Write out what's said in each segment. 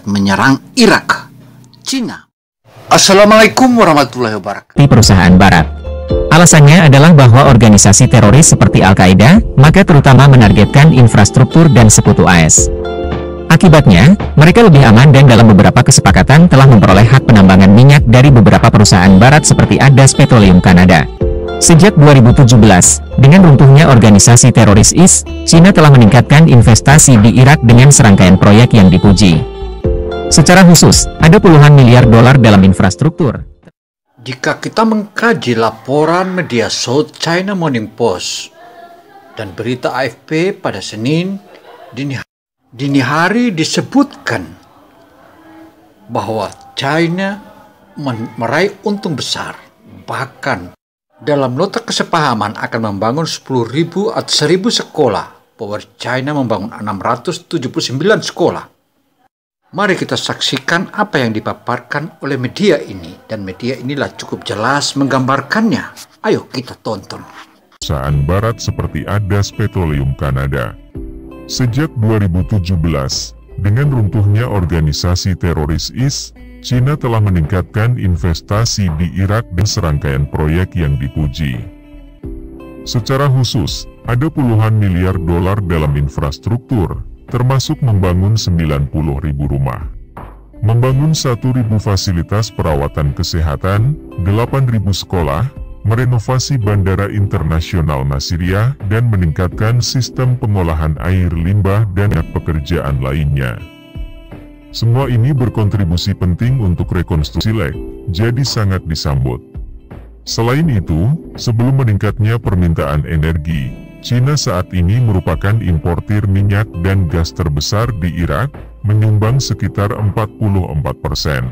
menyerang Irak, Cina. Assalamualaikum warahmatullahi wabarakatuh. Di perusahaan barat. Alasannya adalah bahwa organisasi teroris seperti Al-Qaeda, maka terutama menargetkan infrastruktur dan sekutu AS. Akibatnya, mereka lebih aman dan dalam beberapa kesepakatan telah memperoleh hak penambangan minyak dari beberapa perusahaan barat seperti Adas Petroleum Kanada. Sejak 2017, dengan runtuhnya organisasi teroris IS, Cina telah meningkatkan investasi di Irak dengan serangkaian proyek yang dipuji. Secara khusus, ada puluhan miliar dolar dalam infrastruktur. Jika kita mengkaji laporan media South China Morning Post dan berita AFP pada Senin dini hari disebutkan bahwa China meraih untung besar. Bahkan dalam nota kesepahaman akan membangun 10.000 atau 1.000 sekolah, bahwa China membangun 679 sekolah. Mari kita saksikan apa yang dipaparkan oleh media ini, dan media inilah cukup jelas menggambarkannya. Ayo kita tonton. Perusahaan barat seperti Adas Petroleum Kanada. Sejak 2017, dengan runtuhnya organisasi teroris IS, Cina telah meningkatkan investasi di Irak dan serangkaian proyek yang dipuji. Secara khusus, ada puluhan miliar dolar dalam infrastruktur, termasuk membangun 90.000 rumah, membangun 1.000 fasilitas perawatan kesehatan, 8.000 sekolah, merenovasi Bandara Internasional Nasiriyah, dan meningkatkan sistem pengolahan air limbah dan pekerjaan lainnya. Semua ini berkontribusi penting untuk rekonstruksi Irak, jadi sangat disambut. Selain itu, sebelum meningkatnya permintaan energi, Cina saat ini merupakan importir minyak dan gas terbesar di Irak, menyumbang sekitar 44%.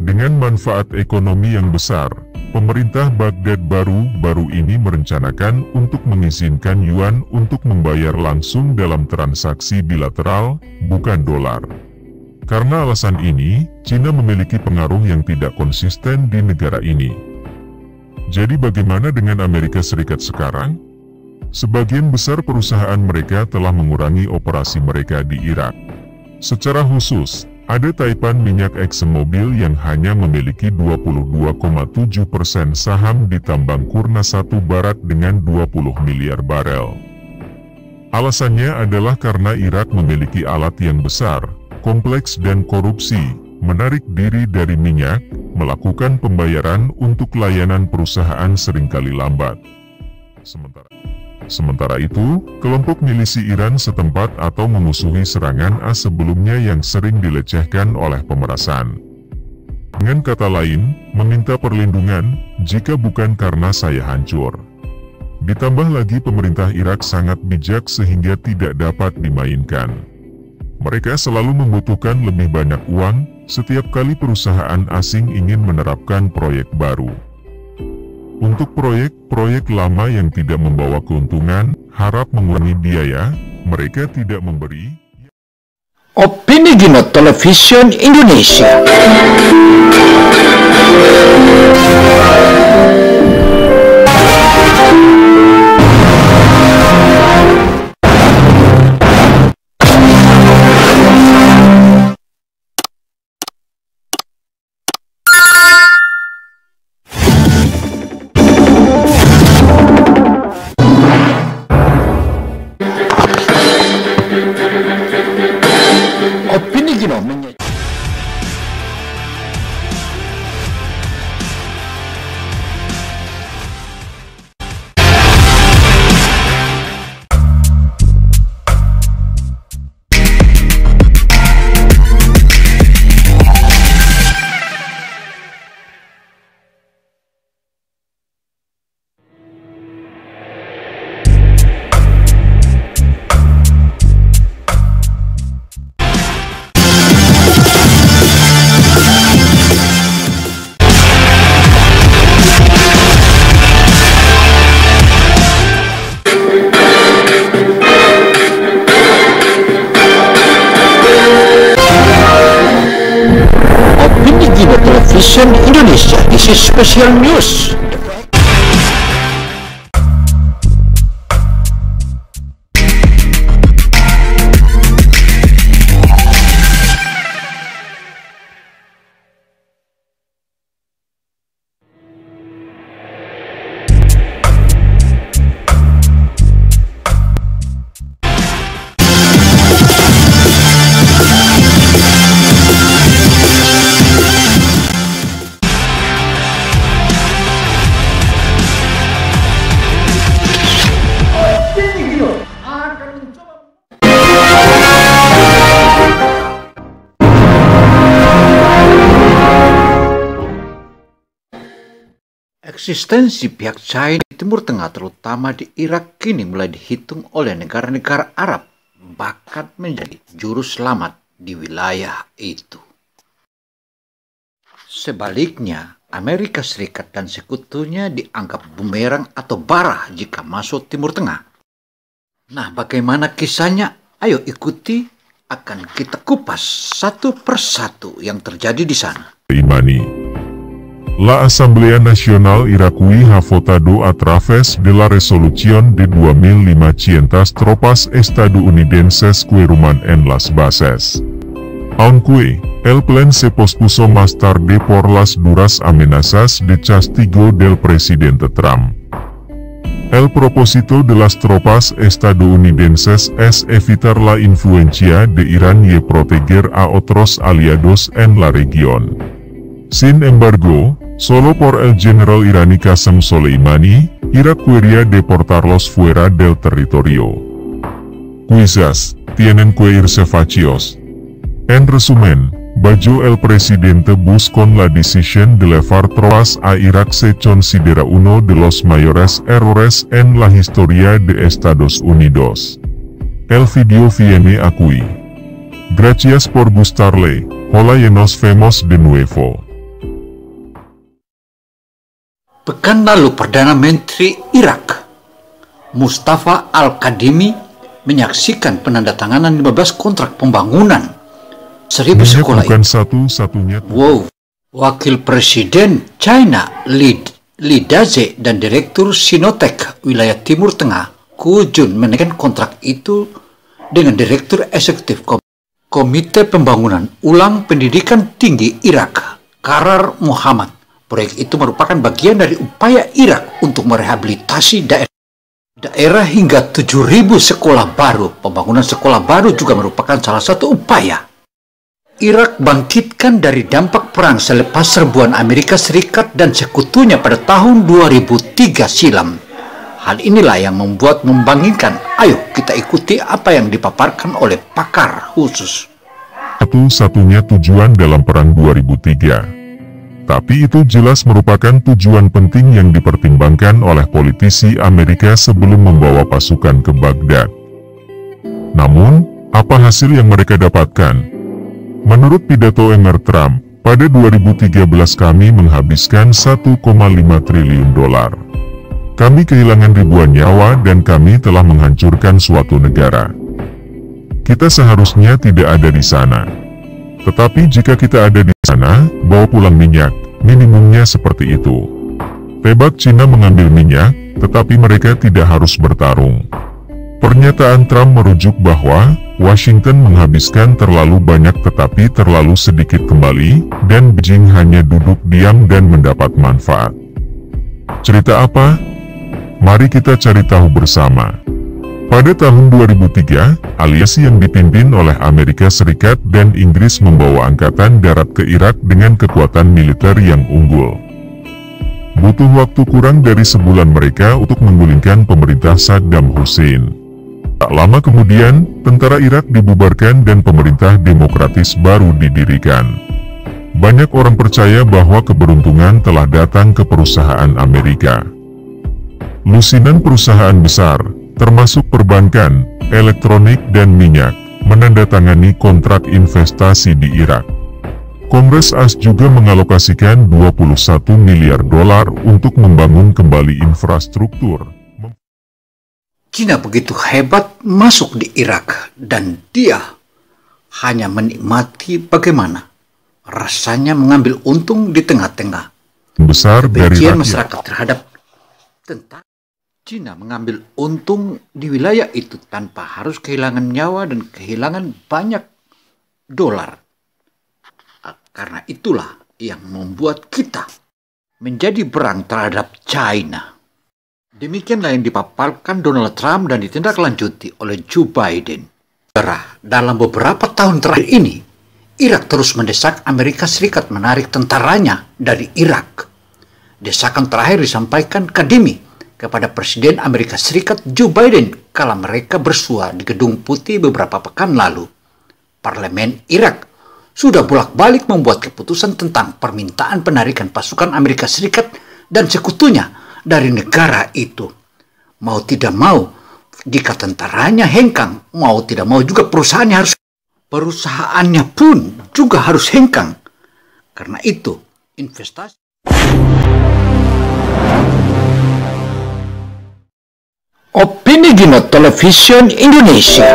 Dengan manfaat ekonomi yang besar, pemerintah Baghdad baru-baru ini merencanakan untuk mengizinkan yuan untuk membayar langsung dalam transaksi bilateral, bukan dolar. Karena alasan ini, Cina memiliki pengaruh yang tidak konsisten di negara ini. Jadi bagaimana dengan Amerika Serikat sekarang? Sebagian besar perusahaan mereka telah mengurangi operasi mereka di Irak. Secara khusus, ada taipan minyak ExxonMobil yang hanya memiliki 22,7% saham di tambang Kurna 1 Barat dengan 20 miliar barel. Alasannya adalah karena Irak memiliki alat yang besar, kompleks dan korupsi, menarik diri dari minyak, melakukan pembayaran untuk layanan perusahaan seringkali lambat. Sementara itu, kelompok milisi Iran setempat atau memusuhi serangan AS sebelumnya yang sering dilecehkan oleh pemerasan. Dengan kata lain, meminta perlindungan, jika bukan karena saya hancur. Ditambah lagi pemerintah Irak sangat bijak sehingga tidak dapat dimainkan. Mereka selalu membutuhkan lebih banyak uang, setiap kali perusahaan asing ingin menerapkan proyek baru. Untuk proyek lama yang tidak membawa keuntungan, harap mengurangi biaya, mereka tidak memberi. Opini Gino Television Indonesia. Opini Gino Television Indonesia. This is special news. Eksistensi pihak China di Timur Tengah, terutama di Irak, kini mulai dihitung oleh negara-negara Arab, bahkan menjadi juru selamat di wilayah itu. Sebaliknya, Amerika Serikat dan sekutunya dianggap bumerang atau bara jika masuk Timur Tengah. Nah, bagaimana kisahnya? Ayo ikuti, akan kita kupas satu persatu yang terjadi di sana. Imani. La Asamblea Nacional Iraquí ha votado a través de la resolución de 2500 tropas estadounidenses que ruman en las bases. Aunque el plan se pospuso más tarde por las duras amenazas de castigo del presidente Trump. El propósito de las tropas estadounidenses es evitar la influencia de Irán y proteger a otros aliados en la región. Sin embargo, solo por el general iraní Qasem Soleimani, Irak quería deportarlos fuera del territorio. Quizás tienen que irse vacíos. En resumen, bajó el presidente Bush con la decisión de llevar tropas a Irak se considera uno de los mayores errores en la historia de Estados Unidos. El video viene aquí. Gracias por gustarle. Hola y nos vemos de nuevo. Pekan lalu Perdana Menteri Irak, Mustafa Al-Kadhimi, menyaksikan penandatanganan 15 kontrak pembangunan 1000 sekolah bukan satu-satunya. Wow. Wakil Presiden China Li Daze dan Direktur Sinotek wilayah Timur Tengah Ku Jun menaikkan kontrak itu dengan Direktur Eksekutif Komite Pembangunan Ulang Pendidikan Tinggi Irak, Qarar Muhammad. Proyek itu merupakan bagian dari upaya Irak untuk merehabilitasi daerah hingga 7.000 sekolah baru. Pembangunan sekolah baru juga merupakan salah satu upaya Irak bangkitkan dari dampak perang selepas serbuan Amerika Serikat dan sekutunya pada tahun 2003 silam. Hal inilah yang membuat membangkitkan. Ayo kita ikuti apa yang dipaparkan oleh pakar khusus. Satu-satunya tujuan dalam perang 2003. Tapi itu jelas merupakan tujuan penting yang dipertimbangkan oleh politisi Amerika sebelum membawa pasukan ke Baghdad. Namun, apa hasil yang mereka dapatkan? Menurut pidato Emir Trump, pada 2013 kami menghabiskan 1,5 triliun dolar. Kami kehilangan ribuan nyawa dan kami telah menghancurkan suatu negara. Kita seharusnya tidak ada di sana. Tetapi jika kita ada di sana, bawa pulang minyak, minimumnya seperti itu. Tebak Cina mengambil minyak, tetapi mereka tidak harus bertarung. Pernyataan Trump merujuk bahwa Washington menghabiskan terlalu banyak tetapi terlalu sedikit kembali, dan Beijing hanya duduk diam dan mendapat manfaat. Cerita apa? Mari kita cari tahu bersama. Pada tahun 2003, aliansi yang dipimpin oleh Amerika Serikat dan Inggris membawa angkatan darat ke Irak dengan kekuatan militer yang unggul. Butuh waktu kurang dari sebulan mereka untuk menggulingkan pemerintah Saddam Hussein. Tak lama kemudian, tentara Irak dibubarkan dan pemerintah demokratis baru didirikan. Banyak orang percaya bahwa keberuntungan telah datang ke perusahaan Amerika. Lusinan perusahaan besar, termasuk perbankan, elektronik dan minyak, menandatangani kontrak investasi di Irak. Kongres AS juga mengalokasikan 21 miliar dolar untuk membangun kembali infrastruktur. Cina begitu hebat masuk di Irak dan dia hanya menikmati bagaimana rasanya mengambil untung di tengah-tengah Besar dari kebencian rakyat. masyarakat terhadap tentara. Cina mengambil untung di wilayah itu tanpa harus kehilangan nyawa dan kehilangan banyak dolar. Karena itulah yang membuat kita menjadi berang terhadap China. Demikianlah yang dipaparkan Donald Trump dan ditindaklanjuti oleh Joe Biden. Dalam beberapa tahun terakhir ini, Irak terus mendesak Amerika Serikat menarik tentaranya dari Irak. Desakan terakhir disampaikan Kadhimi kepada Presiden Amerika Serikat Joe Biden kala mereka bersua di Gedung Putih beberapa pekan lalu. Parlemen Irak sudah bolak-balik membuat keputusan tentang permintaan penarikan pasukan Amerika Serikat dan sekutunya dari negara itu. Mau tidak mau, jika tentaranya hengkang, mau tidak mau juga perusahaannya pun juga harus hengkang. Karena itu, investasi. Opini Gino Television Indonesia.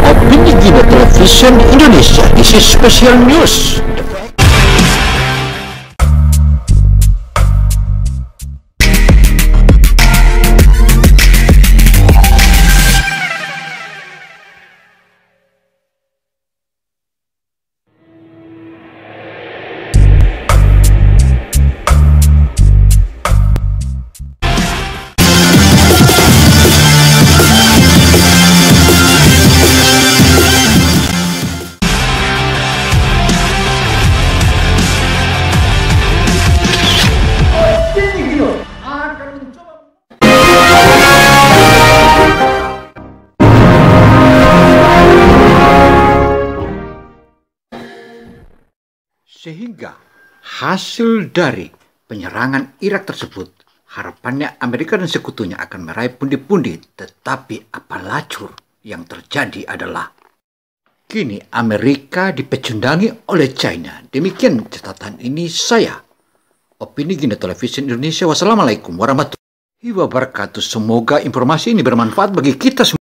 Opini Gino Television Indonesia. This is special news. Sehingga hasil dari penyerangan Irak tersebut, harapannya Amerika dan sekutunya akan meraih pundi-pundi. Tetapi apa lacur yang terjadi adalah kini Amerika dipecundangi oleh China. Demikian catatan ini saya, Opini Gino Television Indonesia. Wassalamualaikum warahmatullahi wabarakatuh. Semoga informasi ini bermanfaat bagi kita semua.